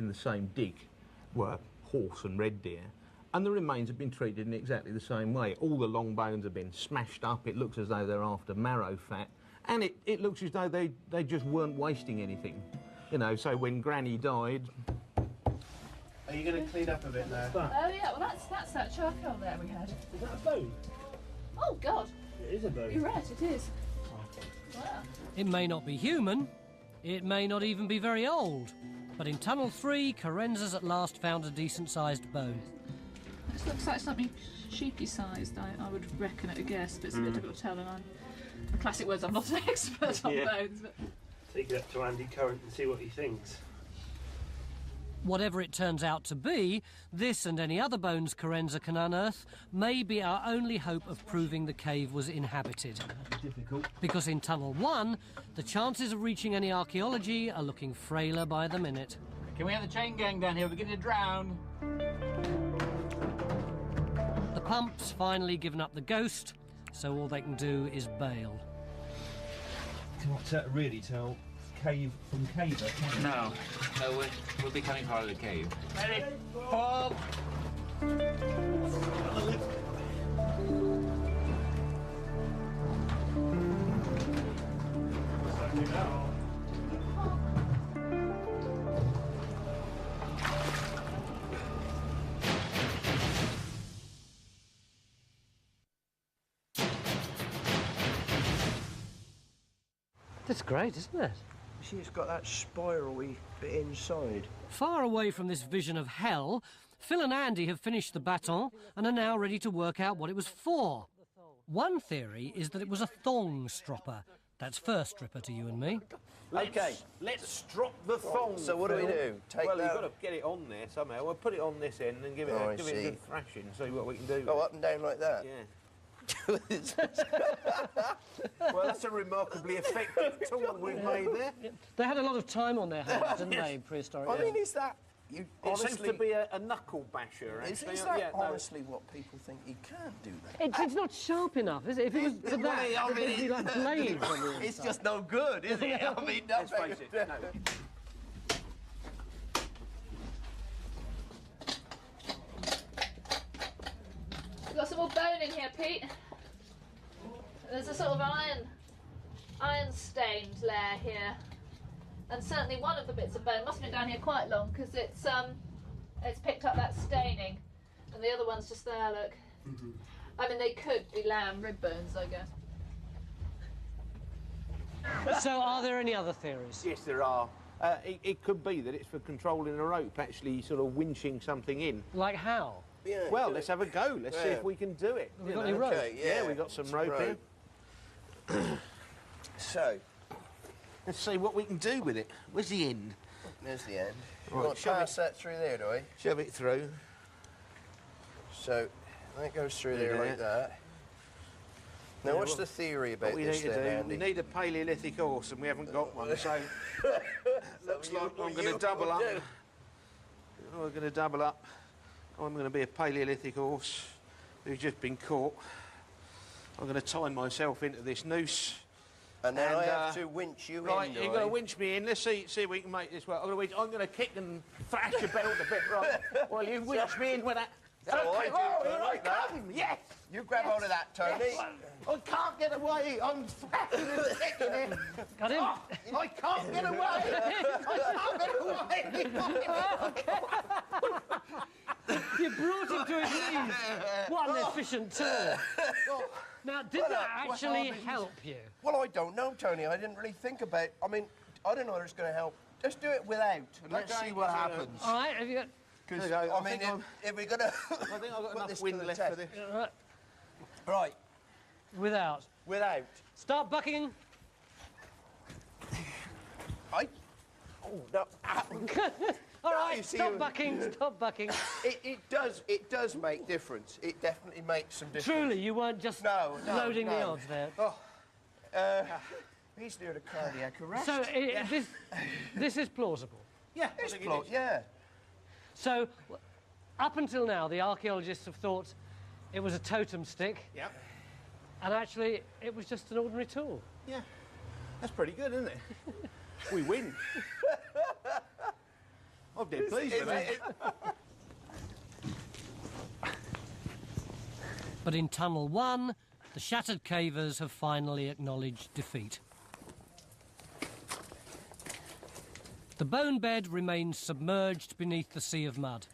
in the same dig were horse and red deer, and the remains have been treated in exactly the same way. All the long bones have been smashed up. It looks as though they're after marrow fat, and it looks as though they just weren't wasting anything. You know, so when Granny died... Are you going to clean up a bit now? Oh yeah, well that's that charcoal there we had. Is that a bone? Oh God! It is a bone. You're right, it is. Wow. It may not be human, it may not even be very old, but in Tunnel 3, Carenzas at last found a decent-sized bone. This looks like something sheepy-sized, I would reckon at a guess, but it's a bit difficult to tell, and the classic words, I'm not an expert on bones. But... Take it up to Andy Current and see what he thinks. Whatever it turns out to be, this and any other bones Carenza can unearth may be our only hope of proving the cave was inhabited. Difficult. Because in Tunnel 1, the chances of reaching any archaeology are looking frailer by the minute. Can we have the chain gang down here? We're going to drown. The pump's finally given up the ghost, so all they can do is bail. Can't really tell cave from caver, can you? No, we're becoming part of the cave. Ready? Pull! That's great, isn't it? See, it's got that spirally bit inside. Far away from this vision of hell, Phil and Andy have finished the baton and are now ready to work out what it was for. One theory is that it was a thong stropper. That's first stripper to you and me. Okay, let's drop the thong. So what do we do? Take well, that... you've got to get it on there somehow. We'll put it on this end and give it, a good thrashing, see what we can do. Go up and down like that? Yeah. Well, that's a remarkably effective tool we've made there. They had a lot of time on their hands, didn't they, prehistoric? I mean, is that... It seems to be a knuckle basher, actually. Is that honestly what people think? You can't do that. It's not sharp enough, is it? If it was for that, I mean, it'd be like blades on the it's just no good, is it? I mean, let's face it. No. We've got some more bone in here, Pete. There's a sort of iron-stained layer here, and certainly one of the bits of bone must have been down here quite long because it's picked up that staining, and the other one's just there. Look, I mean they could be lamb rib bones, I guess. So, are there any other theories? Yes, there are. It could be that it's for controlling a rope, actually sort of winching something in. Like how? Yeah, well, let's have a go. Let's see if we can do it. Have we got any rope? Okay, Yeah, we've got some rope here. So, let's see what we can do with it. Where's the end? there's the end. Right, Right, pass that through there, do I? Shove it through. So, that goes through there like that. Now, Yeah, what's well, the theory about What we this need to then, do, Andy? we need a Paleolithic horse, and we haven't got one, so looks like I'm going to double up. We're going to double up. I'm going to be a Paleolithic horse who's just been caught. I'm going to tie myself into this noose. And then I have to winch you right, in, do you've I? got to winch me in. Let's see if we can make this work. I'm going to kick and thrash your belt a bit, right? Well, you winch me in with that. So I do you're like that. Yes. You grab hold of that, Tony. Yes. I can't get away. I'm thrashing and kicking him. Got him? Oh, I can't get away. I can't get away. You brought him to his knees. What an efficient tool. Now, did that actually help you? Well, I don't know, Tony. I didn't really think about... I mean, I don't know whether it's going to help. Just do it without. And let's see what happens. All right, have you got... Because, I mean, if we're going to... I think I've got enough wind left for this. Right. Without. Without. Start bucking. Oh, no. All right, see stop you- bucking, stop bucking. It does make difference. It definitely makes some difference. Truly, you weren't just loading the odds there. He's near the cardiac arrest. So, this is plausible. Yeah, yeah. So, up until now, the archaeologists have thought it was a totem stick. Yep. And actually, it was just an ordinary tool. Yeah. That's pretty good, isn't it? We win. I dead pleased with that. But in Tunnel 1, the shattered cavers have finally acknowledged defeat. The bone bed remains submerged beneath the sea of mud.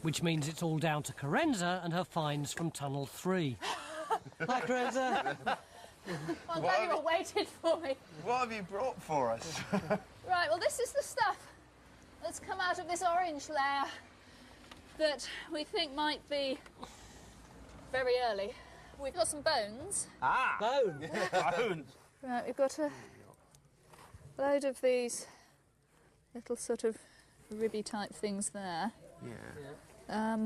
Which means it's all down to Carenza and her finds from Tunnel 3. Hi, Carenza. I'm glad you all waited for me. What have you brought for us? Right, well, this is the stuff that's come out of this orange layer that we think might be very early. We've got some bones. Ah! Bone. Bones! Right, we've got a load of these little sort of ribby type things there. Yeah.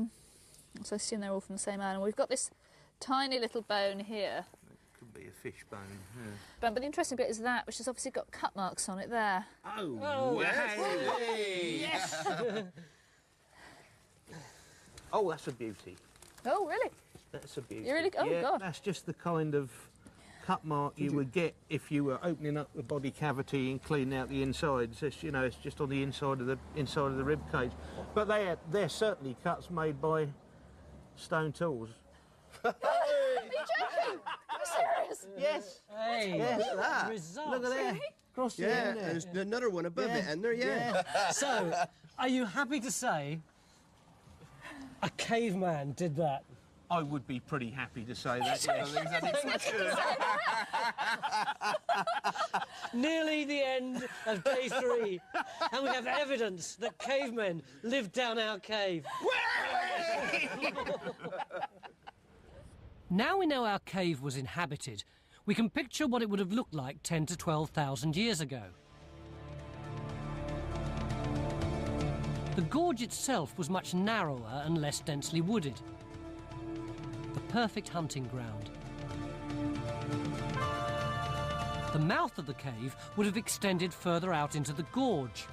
So I assume they're all from the same animal. We've got this tiny little bone here. Could be a fish bone, yeah. But the interesting bit is that, which has obviously got cut marks on it there. Oh, Hey! yes! Oh, that's a beauty. Oh, really? That's a beauty. You really? Oh, yeah, God. That's just the kind of cut mark you would get if you were opening up the body cavity and cleaning out the insides. It's, you know, it's just on the inside of the rib cage. But they're certainly cuts made by stone tools. Are you joking? Are you serious? Yes. Hey, Yes, look at that. results. Look at that. Across the Yeah, end there. there's another one above it, and there, So, are you happy to say a caveman did that? I would be pretty happy to say that. Yes. Nearly the end of day 3, and we have evidence that cavemen lived down our cave. Now we know our cave was inhabited, we can picture what it would have looked like 10 to 12,000 years ago. The gorge itself was much narrower and less densely wooded. The perfect hunting ground. The mouth of the cave would have extended further out into the gorge.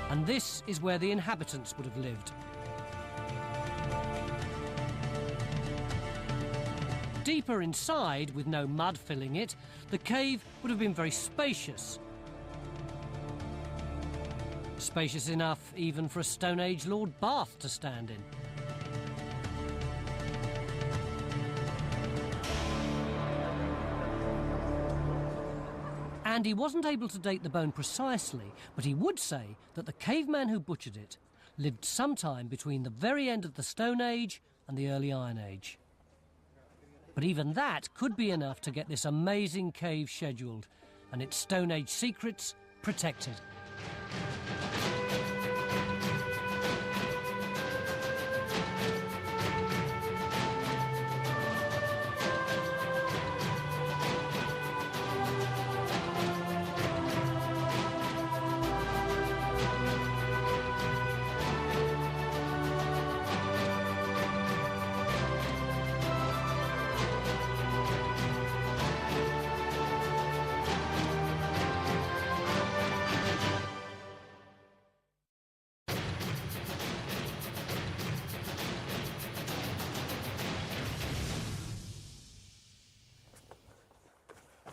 And this is where the inhabitants would have lived. Deeper inside, with no mud filling it, the cave would have been very spacious. Spacious enough even for a Stone Age Lord Bath to stand in. Andy wasn't able to date the bone precisely, but he would say that the caveman who butchered it lived sometime between the very end of the Stone Age and the early Iron Age. But even that could be enough to get this amazing cave scheduled and its Stone Age secrets protected.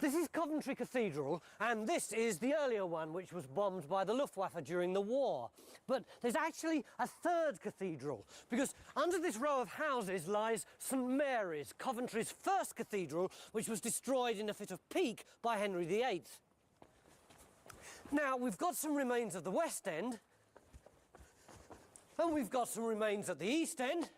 This is Coventry Cathedral, and this is the earlier one, which was bombed by the Luftwaffe during the war. But there's actually a third cathedral, because under this row of houses lies St Mary's, Coventry's first cathedral, which was destroyed in a fit of pique by Henry VIII. Now, we've got some remains of the West End, and we've got some remains at the East End,